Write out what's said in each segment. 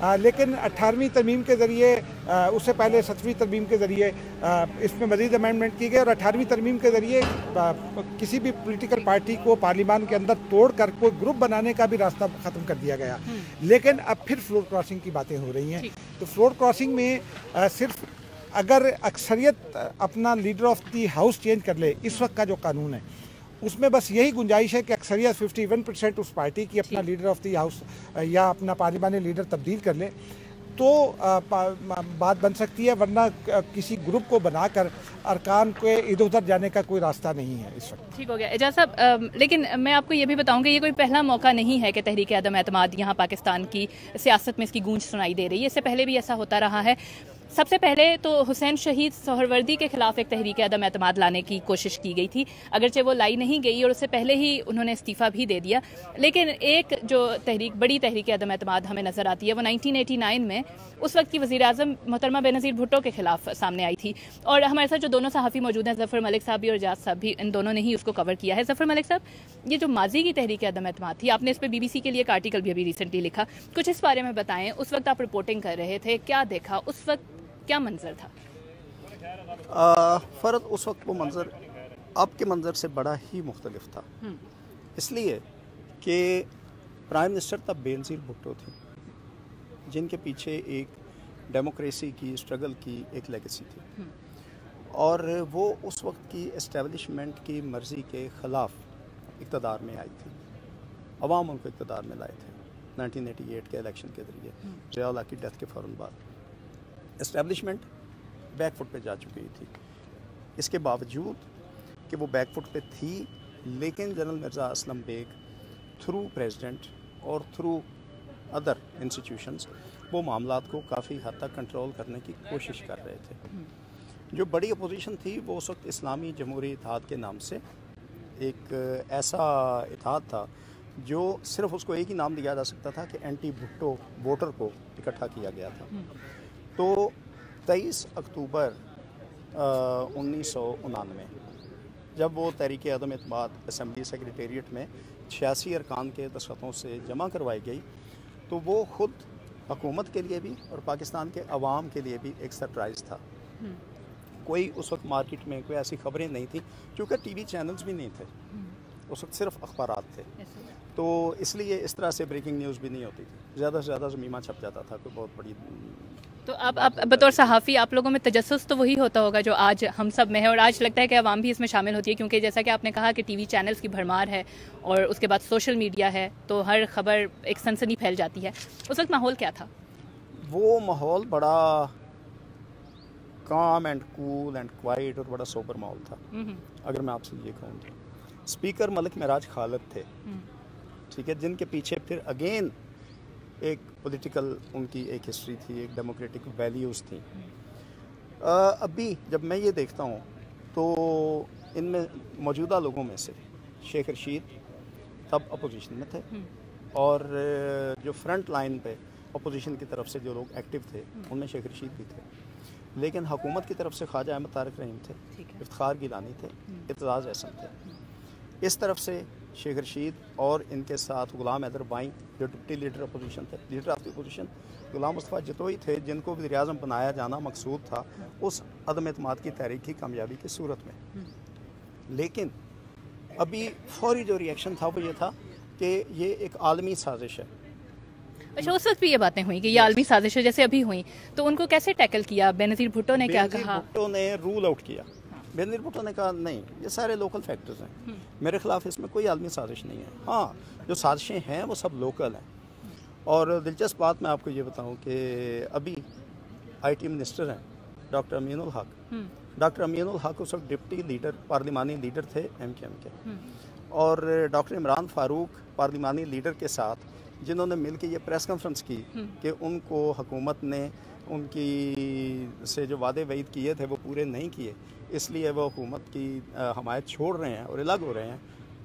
لیکن 18ویں ترمیم کے ذریعے اس سے پہلے 7ویں ترمیم کے ذریعے اس میں مزید امینڈمنٹ کی گئی اور 18ویں ترمیم کے ذریعے کسی بھی پولیٹیکل پارٹی کو پارلیمان کے اندر توڑ کر کوئی گروپ بنانے کا بھی راستہ ختم کر دیا گیا. لیکن اب پھر فلور کراسنگ کی باتیں ہو رہی ہیں. تو فلور کراسنگ میں صرف اگر اکثریت اپنا leader of the house change کر لے، اس وقت کا جو قانون ہے اس میں بس یہی گنجائش ہے کہ اکثریت 51% اس پارٹی کی اپنا لیڈر آف دی ہاؤس یا اپنا پارلیمانی لیڈر تبدیل کر لے تو بات بن سکتی ہے، ورنہ کسی گروپ کو بنا کر ارکان کے ادھر ادھر جانے کا کوئی راستہ نہیں ہے اس وقت. ٹھیک ہو گیا اعجاز صاحب، لیکن میں آپ کو یہ بھی بتاؤں کہ یہ کوئی پہلا موقع نہیں ہے کہ تحریک عدم اعتماد یہاں پاکستان کی سیاست میں اس کی گونج سنائی دے رہی ہے. اس سے پہلے بھی ایسا ہوتا رہا ہے. سب سے پہلے تو حسین شہید سہروردی کے خلاف ایک تحریک عدم اعتماد لانے کی کوشش کی گئی تھی، اگرچہ وہ لائی نہیں گئی اور اس سے پہلے ہی انہوں نے استعفیٰ بھی دے دیا. لیکن ایک جو بڑی تحریک عدم اعتماد ہمیں نظر آتی ہے وہ 1989 میں اس وقت کی وزیر اعظم محترمہ بے نظیر بھٹو کے خلاف سامنے آئی تھی. اور ہمارے ساتھ جو دونوں صحافی موجود ہیں، ظفر ملک صاحب بھی اور اعجاز صاحب بھی، ان دونوں نے ہی اس کو کور کیا ہے. ظفر ملک صاحب، یہ جو ماضی کی تحریک عدم اعتماد تھی، آپ نے اس پہ BBC کے لیے ایک آرٹیکل بھی ابھی ریسنٹلی لکھا، کچھ اس بارے میں بتائیں. اس وقت آپ رپورٹنگ کر رہے تھے، کیا دیکھا اس وقت، کیا منظر تھا؟ فرد اس وقت وہ منظر اب کے منظر سے بڑا ہی مختلف تھا، اس لیے کہ پرائم منسٹر تب بے نظیر بھٹو تھی، جن کے پیچھے ایک ڈیموکریسی کی اسٹرگل کی ایک لیگیسی تھی، اور وہ اس وقت کی اسٹیبلشمنٹ کی مرضی کے خلاف اقتدار میں آئی تھی. عوام ان کو اقتدار میں لائے تھے 1988 کے الیکشن کے ذریعے، ضیاء اللہ کی ڈیتھ کے فوراً بعد. اسٹیبلشمنٹ بیک فٹ پہ جا چکی تھی. اس کے باوجود کہ وہ بیک فٹ پہ تھی، لیکن general Mirza Aslam Beg through president اور تھرو ادر انسٹیٹیوشنز وہ معاملات کو کافی حد تک کنٹرول کرنے کی کوشش کر رہے تھے. جو بڑی اپوزیشن تھی وہ اس وقت اسلامی جمہوری اتحاد کے نام سے ایک ایسا اتحاد تھا جو صرف اس کو ایک ہی نام دیا جا سکتا تھا کہ اینٹی بھٹو ووٹر کو اکٹھا کیا گیا تھا. تو 23 اکتوبر 1999 جب وہ تحریک عدم اعتماد اسمبلی سیکریٹریٹ میں 86 ارکان کے دستخطوں سے جمع کروائی گئی، تو وہ خود حکومت کے لیے بھی اور پاکستان کے عوام کے لیے بھی ایک سرپرائز تھا. کوئی اس وقت مارکیٹ میں کوئی ایسی خبریں نہیں تھیں، کیونکہ ٹی وی چینلز بھی نہیں تھے اس وقت، صرف اخبارات تھے. تو اس لیے اس طرح سے بریکنگ نیوز بھی نہیں ہوتی تھی، زیادہ سے زیادہ زمینہ چھپ جاتا تھا کوئی بہت بڑی. تو آپ بطور صحافی آپ لوگوں میں تجسس تو وہی ہوتا ہوگا جو آج ہم سب میں ہے، اور آج لگتا ہے کہ عوام بھی اس میں شامل ہوتی ہے، کیونکہ جیسا کہ آپ نے کہا کہ ٹی وی چینلز کی بھرمار ہے اور اس کے بعد سوشل میڈیا ہے، تو ہر خبر ایک سنسنی پھیل جاتی ہے. اس وقت ماحول کیا تھا؟ وہ ماحول بڑا کام اینڈ کول اینڈ کوائٹ اور بڑا سوبر ماحول تھا. اگر میں آپ سے یہ کہوں تو اسپیکر ملک معراج خالد تھے، ٹھیک ہے، جن کے پیچھے پھر اگین ایک پولیٹیکل ان کی ایک ہسٹری تھی، ایک ڈیموکریٹک ویلیوز تھیں. ابھی جب میں یہ دیکھتا ہوں تو ان میں موجودہ لوگوں میں سے شیخ رشید تب اپوزیشن میں تھے، اور جو فرنٹ لائن پہ اپوزیشن کی طرف سے جو لوگ ایکٹیو تھے ان میں شیخ رشید بھی تھے. لیکن حکومت کی طرف سے خواجہ احمد طارق رحیم تھے، افتخار گیلانی تھے، اعتزاز احسن تھے. اس طرف سے شیخ رشید اور ان کے ساتھ غلام حیدر بائیں جو ڈپٹی لیڈر اپوزیشن تھے، leader of the opposition Ghulam Mustafa Jatoi تھے، جن کو وزیر اعظم بنایا جانا مقصود تھا اس عدم اعتماد کی تحریک کی کامیابی کی صورت میں. لیکن ابھی فوری جو ریئیکشن تھا وہ یہ تھا کہ یہ ایک عالمی سازش ہے. اچھا، اس وقت بھی یہ باتیں ہوئیں کہ یہ عالمی سازش ہے جیسے ابھی ہوئیں، تو ان کو کیسے ٹیکل کیا؟ بے نظیر بھٹو نے کیا کہا؟ بھٹو نے رول آؤٹ کیا. بے نظیر بھٹو نے کہا نہیں، یہ سارے لوکل فیکٹرز ہیں، میرے خلاف اس میں کوئی عالمی سازش نہیں ہے. ہاں، جو سازشیں ہیں وہ سب لوکل ہیں. اور دلچسپ بات میں آپ کو یہ بتاؤں کہ ابھی IT منسٹر ہیں ڈاکٹر امین الحق. ڈاکٹر امین الحق اس وقت ڈپٹی لیڈر پارلیمانی لیڈر تھے MKM کے، اور ڈاکٹر عمران فاروق پارلیمانی لیڈر کے ساتھ جنہوں نے مل کے یہ پریس کانفرنس کی کہ ان کو حکومت نے ان کی سے جو وعدے وعید کیے تھے وہ پورے نہیں کیے، اس لیے وہ حکومت کی حمایت چھوڑ رہے ہیں اور الگ ہو رہے ہیں.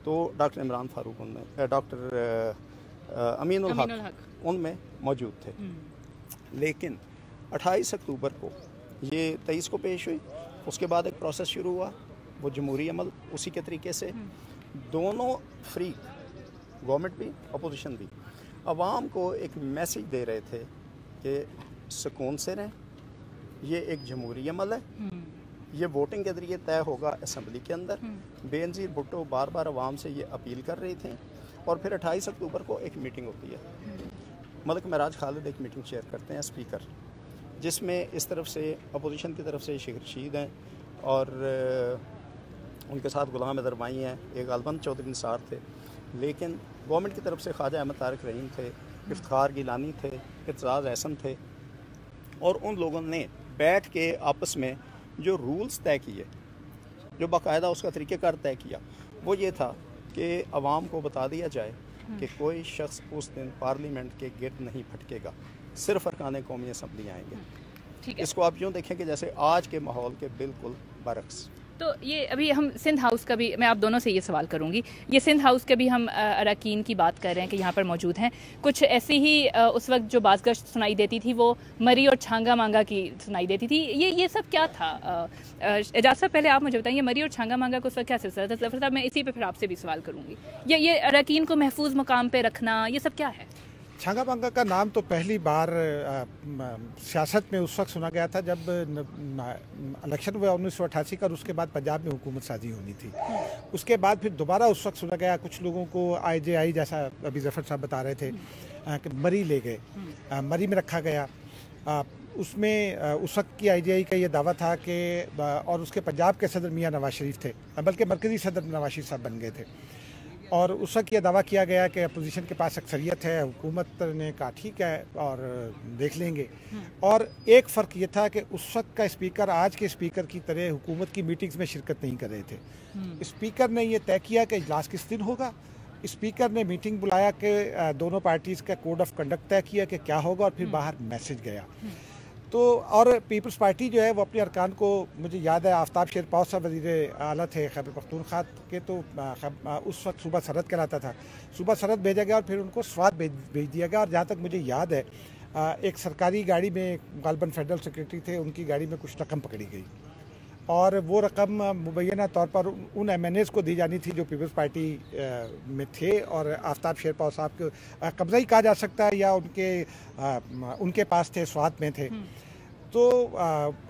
تو ڈاکٹر عمران فاروق ان میں، ڈاکٹر امین الحق ان میں موجود تھے. لیکن 28 اکتوبر کو یہ 23 کو پیش ہوئی، اس کے بعد ایک پروسیس شروع ہوا، وہ جمہوری عمل اسی کے طریقے سے. دونوں فریق، گورنمنٹ بھی اپوزیشن بھی، عوام کو ایک میسیج دے رہے تھے کہ سکون سے رہیں. یہ ایک جمہوری عمل ہے, یہ ووٹنگ کے ذریعے طے ہوگا اسمبلی کے اندر. بے نظیر بھٹو بار بار عوام سے یہ اپیل کر رہی تھیں, اور پھر 28 اکتوبر کو ایک میٹنگ ہوتی ہے. ملک معراج خالد ایک میٹنگ شیئر کرتے ہیں اسپیکر, جس میں اس طرف سے اپوزیشن کی طرف سے شیخ رشید ہیں, اور ان کے ساتھ غلام ادربائی ہیں, ایک البند چودھری نثار تھے, لیکن گورنمنٹ کی طرف سے خواجہ احمد طارق رحیم تھے, افتخار گیلانی تھے, اعتزاز احسن تھے. اور ان لوگوں نے بیٹھ کے آپس میں جو رولز طے کیے, جو باقاعدہ اس کا طریقہ کار طے کیا, وہ یہ تھا کہ عوام کو بتا دیا جائے کہ کوئی شخص اس دن پارلیمنٹ کے گرد نہیں پھٹکے گا, صرف ارکان قومی اسمبلی آئیں گے. اس کو آپ یوں دیکھیں کہ جیسے آج کے ماحول کے بالکل برعکس. تو یہ ابھی ہم سندھ ہاؤس کا بھی, میں آپ دونوں سے یہ سوال کروں گی, یہ سندھ ہاؤس کے بھی ہم اراکین کی بات کر رہے ہیں کہ یہاں پر موجود ہیں. کچھ ایسی ہی اس وقت جو بازگشت سنائی دیتی تھی وہ مری اور چھانگا مانگا کی سنائی دیتی تھی. یہ سب کیا تھا؟ اعجاز صاحب پہلے آپ مجھے بتائیں, یہ مری اور چھانگا مانگا کو اس وقت کیا سلسلہ تھا؟ ظفر صاحب میں اسی پہ پھر آپ سے بھی سوال کروں گی. یہ اراکین کو محفوظ مقام پہ رکھنا, یہ سب کیا ہے؟ چھانگا مانگا کا نام تو پہلی بار سیاست میں اس وقت سنا گیا تھا جب الیکشن ہوا 1988 کا, اور اس کے بعد پنجاب میں حکومت سازی ہونی تھی. اس کے بعد پھر دوبارہ اس وقت سنا گیا, کچھ لوگوں کو IJI جیسا ابھی ظفر صاحب بتا رہے تھے کہ مری لے گئے, مری میں رکھا گیا. اس میں اس وقت کی IJI کا یہ دعویٰ تھا کہ, اور اس کے پنجاب کے صدر میاں نواز شریف تھے, بلکہ مرکزی صدر نواز شریف صاحب بن گئے تھے, اور اس وقت یہ دعویٰ کیا گیا کہ اپوزیشن کے پاس اکثریت ہے. حکومت نے کہا ٹھیک ہے اور دیکھ لیں گے. اور ایک فرق یہ تھا کہ اس وقت کا اسپیکر آج کے اسپیکر کی طرح حکومت کی میٹنگز میں شرکت نہیں کر رہے تھے. اسپیکر نے یہ طے کیا کہ اجلاس کس دن ہوگا. اسپیکر نے میٹنگ بلایا کہ دونوں پارٹیز کا کوڈ آف کنڈکٹ طے کیا کہ کیا ہوگا, اور پھر باہر میسج گیا. تو اور پیپلز پارٹی جو ہے وہ اپنے ارکان کو, مجھے یاد ہے آفتاب شیرپاؤ صاحب وزیر اعلیٰ تھے خیبر پختونخوا کے, تو اس وقت صوبہ سرحد کہلاتا تھا, صوبہ سرحد بھیجا گیا اور پھر ان کو سوات بھیج دیا گیا. اور جہاں تک مجھے یاد ہے ایک سرکاری گاڑی میں, غالباً فیڈرل سیکرٹری تھے, ان کی گاڑی میں کچھ رقم پکڑی گئی, اور وہ رقم مبینہ طور پر ان MNAs کو دی جانی تھی جو پیپلز پارٹی میں تھے, اور آفتاب شیرپاؤ صاحب کو قبضہ ہی کہا جا سکتا ہے, یا ان کے پاس تھے, سوات میں تھے. تو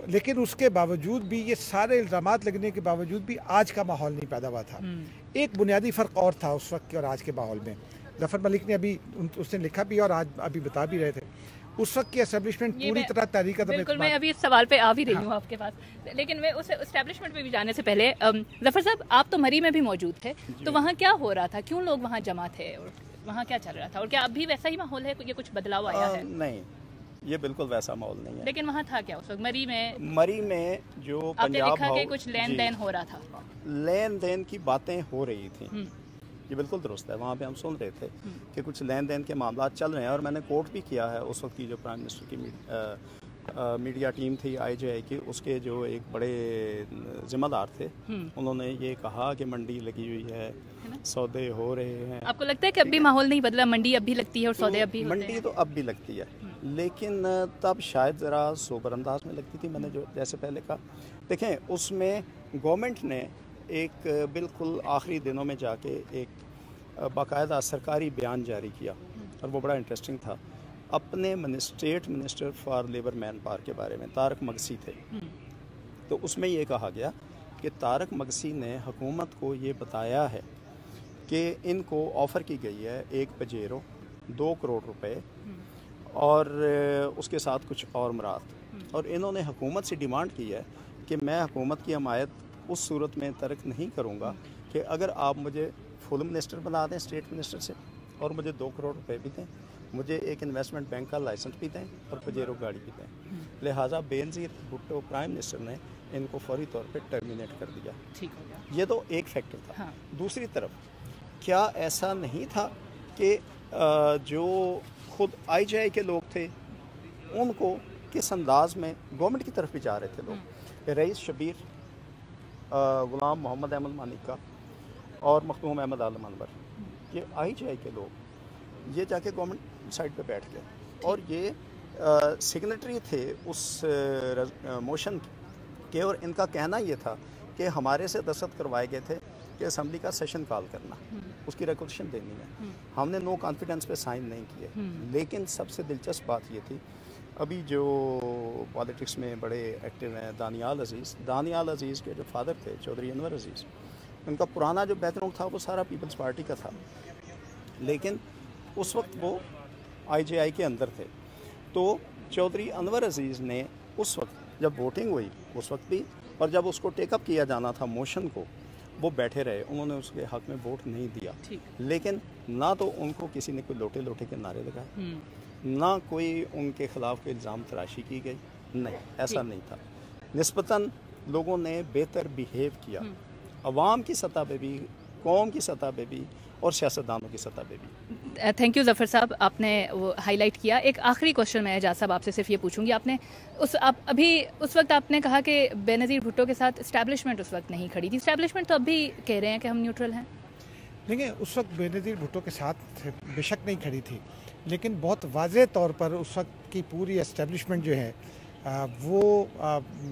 لیکن اس کے باوجود بھی, یہ سارے الزامات لگنے کے باوجود بھی آج کا ماحول نہیں پیدا ہوا تھا. ایک بنیادی فرق اور تھا اس وقت کے اور آج کے ماحول میں. ظفر ملک نے ابھی اس نے لکھا بھی اور آج ابھی بتا بھی رہے تھے, اس وقت کی اسٹیبلشمنٹ پوری طرح تحریک عدم. بالکل, میں ابھی اس سوال پہ آ بھی رہی ہوں آپ کے پاس, لیکن میں اس اسٹیبلشمنٹ پہ بھی جانے سے پہلے, ظفر صاحب آپ تو مری میں بھی موجود تھے, تو وہاں کیا ہو رہا تھا, کیوں لوگ وہاں جمع تھے, اور وہاں کیا چل رہا تھا, اور کیا اب بھی ویسا ہی ماحول ہے, یہ کچھ بدلاؤ آیا ہے؟ نہیں, یہ بالکل ویسا ماحول نہیں ہے. لیکن وہاں تھا کیا اس وقت مری میں جو آپ نے پنجاب لکھا کہ کچھ لین دین ہو رہا تھا, لین دین کی باتیں ہو رہی تھیں. یہ بالکل درست ہے, وہاں پہ ہم سن رہے تھے کہ کچھ لین دین کے معاملات چل رہے ہیں, اور میں نے کوٹ بھی کیا ہے اس وقت کی جو پرائم منسٹر کی میڈیا ٹیم تھی IJI کی, اس کے جو ایک بڑے ذمہ دار تھے, انہوں نے یہ کہا کہ منڈی لگی ہوئی ہے, سودے ہو رہے ہیں. آپ کو لگتا ہے کہ اب بھی ماحول نہیں بدلا, منڈی اب بھی لگتی ہے اور سودے اب بھی ہوتے ہیں؟ منڈی تو اب بھی لگتی ہے, لیکن تب شاید ذرا سوبر انداز میں لگتی تھی. میں نے جو جیسے پہلے کہا, دیکھیں اس میں گورنمنٹ نے ایک بالکل آخری دنوں میں جا کے ایک باقاعدہ سرکاری بیان جاری کیا, اور وہ بڑا انٹرسٹنگ تھا. اپنے state minister for labour manpower کے بارے میں, طارق مگسی تھے, تو اس میں یہ کہا گیا کہ طارق مگسی نے حکومت کو یہ بتایا ہے کہ ان کو آفر کی گئی ہے ایک پجیرو 2 کروڑ روپے, اور اس کے ساتھ کچھ اور مراد, اور انہوں نے حکومت سے ڈیمانڈ کی ہے کہ میں حکومت کی حمایت اس صورت میں ترک نہیں کروں گا کہ اگر آپ مجھے فل منسٹر بنا دیں اسٹیٹ منسٹر سے, اور مجھے 2 کروڑ روپے بھی دیں, مجھے ایک انویسٹمنٹ بینک کا لائسنس بھی دیں, اور پجیرو گاڑی بھی دیں. لہٰذا بے نظیر بھٹو پرائم منسٹر نے ان کو فوری طور پہ ٹرمینیٹ کر دیا. یہ تو ایک فیکٹر تھا. دوسری طرف کیا ایسا نہیں تھا کہ جو خود IJI کے لوگ تھے ان کو کس انداز میں گورنمنٹ کی طرف بھی جا رہے تھے لوگ, رئیس شبیر, غلام محمد احمد مانیکا اور مخدوم احمد عالم انور, یہ IJI کے لوگ یہ جا کے گورنمنٹ سائڈ پہ بیٹھ گئے, اور یہ سگنیٹری تھے اس موشن کے, اور ان کا کہنا یہ تھا کہ ہمارے سے دستخط کروائے گئے تھے کہ اسمبلی کا سیشن کال کرنا, اس کی ریگولیشن دینی ہے. ہم نے نو کانفیڈنس پہ سائن نہیں کیے. لیکن سب سے دلچسپ بات یہ تھی ابھی جو پالیٹکس میں بڑے ایکٹیو ہیں دانیال عزیز کے جو فادر تھے چودھری انور عزیز، ان کا پرانا جو بیک گراؤنڈ تھا وہ سارا پیپلز پارٹی کا تھا، لیکن اس وقت وہ آئی جے آئی کے اندر تھے. تو چودھری انور عزیز نے اس وقت جب ووٹنگ ہوئی اس وقت بھی، اور جب اس کو ٹیک اپ کیا جانا تھا موشن کو، وہ بیٹھے رہے، انہوں نے اس کے حق میں ووٹ نہیں دیا. لیکن نہ تو ان کو کسی نے کوئی لوٹے کے نعرے لگائے، نہ کوئی ان کے خلاف کوئی الزام تراشی کی گئی، نہیں، ایسا نہیں تھا. نسبتاً لوگوں نے بہتر بیہیو کیا، عوام کی سطح پہ بھی، قوم کی سطح پہ بھی، اور سیاستدانوں کی سطح پہ بھی. تھینک یو ظفر صاحب، آپ نے وہ ہائی لائٹ کیا. ایک آخری کوشچن میں اعجاز صاحب آپ سے صرف یہ پوچھوں گی، آپ نے ابھی اس وقت آپ نے کہا کہ بے نظیر بھٹو کے ساتھ اسٹیبلشمنٹ اس وقت نہیں کھڑی تھی، اسٹیبلشمنٹ تو اب بھی کہہ رہے ہیں کہ ہم نیوٹرل ہیں. دیکھیں، اس وقت بے نظیر بھٹو کے ساتھ بے شک نہیں کھڑی تھی، لیکن بہت واضح طور پر اس وقت کی پوری اسٹیبلشمنٹ جو ہے وہ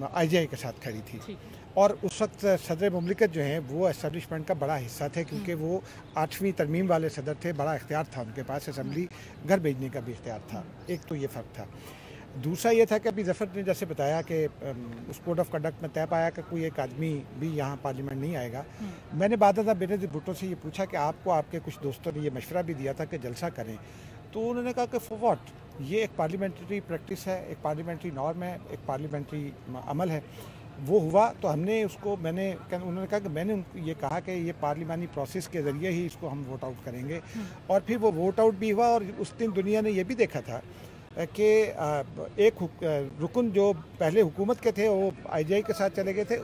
آئی جے آئی کے ساتھ کھڑی تھی. اور اس وقت صدر مملکت جو ہیں وہ اسٹیبلشمنٹ کا بڑا حصہ تھے، کیونکہ وہ 8ویں ترمیم والے صدر تھے، بڑا اختیار تھا ان کے پاس، اسمبلی گھر بھیجنے کا بھی اختیار تھا. ایک تو یہ فرق تھا. دوسرا یہ تھا کہ ابھی ظفر نے جیسے بتایا کہ اس کوڈ آف کنڈکٹ میں طے پایا کہ کوئی ایک آدمی بھی یہاں پارلیمنٹ نہیں آئے گا. میں نے بعد ازاں بے نظیر بھٹو سے یہ پوچھا کہ آپ کو آپ کے کچھ دوستوں نے یہ مشورہ بھی دیا تھا کہ جلسہ کریں، تو انہوں نے کہا کہ فور واٹ، یہ ایک پارلیمنٹری پریکٹس ہے، ایک پارلیمنٹری نارم ہے، ایک پارلیمنٹری عمل ہے. وہ ہوا تو ہم نے اس کو، انہوں نے کہا کہ میں نے یہ کہا کہ یہ پارلیمانی پروسیس کے ذریعے ہی اس کو ہم ووٹ آؤٹ کریں گے. اور پھر وہ ووٹ آؤٹ بھی ہوا، اور اس دن دنیا نے یہ بھی دیکھا تھا کہ ایک رکن جو پہلے حکومت کے تھے وہ آئی جے آئی کے ساتھ چلے گئے تھے،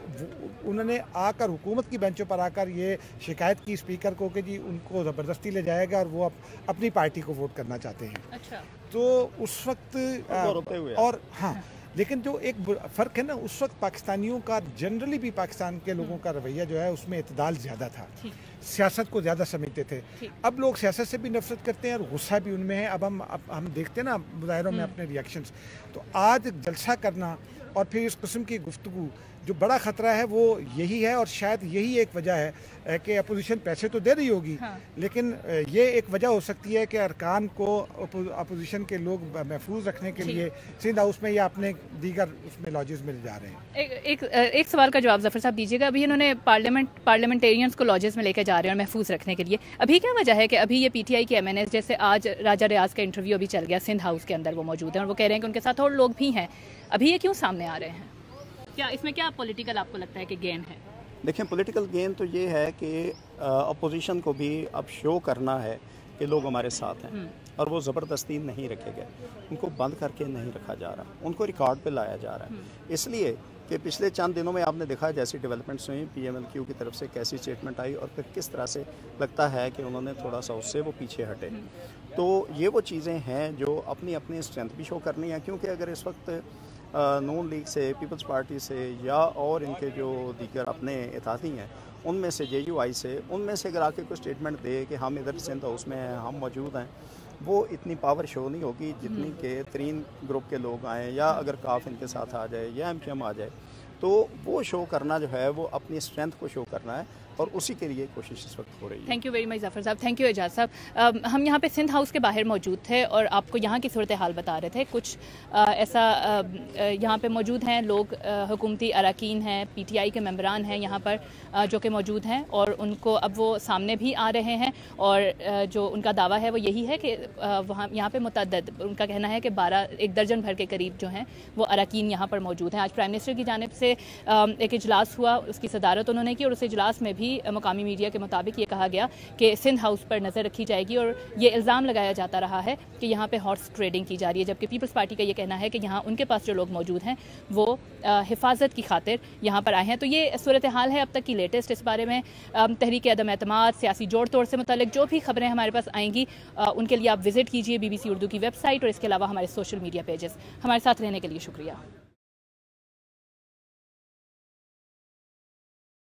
انہوں نے آ کر حکومت کی بینچوں پر آ کر یہ شکایت کی اسپیکر کو کہ جی ان کو زبردستی لے جائے گا اور وہ اپنی پارٹی کو ووٹ کرنا چاہتے ہیں. اچھا. تو اس وقت اور ہاں، لیکن جو ایک فرق ہے نا، اس وقت پاکستانیوں کا جنرلی بھی پاکستان کے لوگوں کا رویہ جو ہے اس میں اعتدال زیادہ تھا، سیاست کو زیادہ سمجھتے تھے. اب لوگ سیاست سے بھی نفرت کرتے ہیں اور غصہ بھی ان میں ہے. اب ہم دیکھتے ہیں نا مظاہروں میں اپنے ریئیکشنز. تو آج جلسہ کرنا اور پھر اس قسم کی گفتگو، جو بڑا خطرہ ہے وہ یہی ہے، اور شاید یہی ایک وجہ ہے کہ اپوزیشن پیسے تو دے رہی ہوگی، لیکن یہ ایک وجہ ہو سکتی ہے کہ ارکان کو اپوزیشن کے لوگ محفوظ رکھنے کے لیے سندھ ہاؤس میں یا اپنے دیگر اس میں لاجز میں لے جا رہے ہیں. ایک سوال کا جواب ظفر صاحب دیجیے گا. ابھی انہوں نے پارلیمنٹیرینز کو لاجز میں لے کے جا رہے ہیں اور محفوظ رکھنے کے لیے، ابھی کیا وجہ ہے کہ ابھی یہ پی ٹی آئی کے ایم این ایز، جیسے آج راجہ ریاض کا انٹرویو ابھی چل گیا، سندھ ہاؤس کے اندر وہ موجود ہیں اور وہ کہہ رہے ہیں کہ ان کے ساتھ اور لوگ بھی ہیں، ابھی یہ کیوں سامنے آ رہے ہیں؟ کیا اس میں کیا پولیٹیکل آپ کو لگتا ہے کہ گین ہے؟ دیکھیں، پولیٹیکل گین تو یہ ہے کہ اپوزیشن کو بھی اب شو کرنا ہے کہ لوگ ہمارے ساتھ ہیں، اور وہ زبردستی نہیں رکھے گئے، ان کو بند کر کے نہیں رکھا جا رہا، ان کو ریکارڈ پہ لایا جا رہا ہے. اس لیے کہ پچھلے چند دنوں میں آپ نے دیکھا جیسی ڈیولپمنٹس ہوئیں، پی ایم ایل کیو کی طرف سے کیسی اسٹیٹمنٹ آئی، اور پھر کس طرح سے لگتا ہے کہ انہوں نے تھوڑا سا اس سے وہ پیچھے ہٹے. تو یہ وہ چیزیں ہیں جو اپنی اسٹرینتھ بھی شو کرنی ہے، کیونکہ اگر اس وقت نون لیگ سے، پیپلز پارٹی سے، یا اور ان کے جو دیگر اپنے اتحادی ہیں ان میں سے، جے یو آئی سے، ان میں سے اگر آ کے کوئی اسٹیٹمنٹ دے کہ ہم ادھر سندھ ہاؤس میں ہیں، ہم موجود ہیں، وہ اتنی پاور شو نہیں ہوگی جتنی کہ ترین گروپ کے لوگ آئیں، یا اگر کاف ان کے ساتھ آ جائے یا ایم کیو ایم آ جائے. تو وہ شو کرنا جو ہے وہ اپنی اسٹرینتھ کو شو کرنا ہے، اور اسی کے لیے کوشش اس وقت ہو رہی ہے. تھینک یو ویری مچ ظفر صاحب. تھینک یو اعجاز صاحب. ہم یہاں پہ سندھ ہاؤس کے باہر موجود تھے اور آپ کو یہاں کی صورتحال بتا رہے تھے. کچھ ایسا یہاں پہ موجود ہیں لوگ، حکومتی اراکین ہیں، پی ٹی آئی کے ممبران ہیں یہاں پر جو کہ موجود ہیں، اور ان کو اب وہ سامنے بھی آ رہے ہیں، اور جو ان کا دعویٰ ہے وہ یہی ہے کہ وہاں یہاں پہ متعدد، ان کا کہنا ہے کہ 1 درجن بھر کے قریب جو ہیں وہ اراکین یہاں پر موجود ہیں. آج پرائم منسٹر کی جانب سے ایک اجلاس ہوا، اس کی صدارت انہوں نے کی، اور اس اجلاس میں بھی مقامی میڈیا کے مطابق یہ کہا گیا کہ سندھ ہاؤس پر نظر رکھی جائے گی، اور یہ الزام لگایا جاتا رہا ہے کہ یہاں پہ ہارس ٹریڈنگ کی جا رہی ہے، جبکہ پیپلز پارٹی کا یہ کہنا ہے کہ یہاں ان کے پاس جو لوگ موجود ہیں وہ حفاظت کی خاطر یہاں پر آئے ہیں. تو یہ صورتحال ہے اب تک کی لیٹسٹ. اس بارے میں تحریک عدم اعتماد، سیاسی جوڑ توڑ سے متعلق جو بھی خبریں ہمارے پاس آئیں گی ان کے لیے آپ وزٹ کیجیے BBC اردو کی ویب سائٹ، اور اس کے علاوہ ہمارے سوشل میڈیا پیجز. ہمارے ساتھ رہنے کے لیے شکریہ.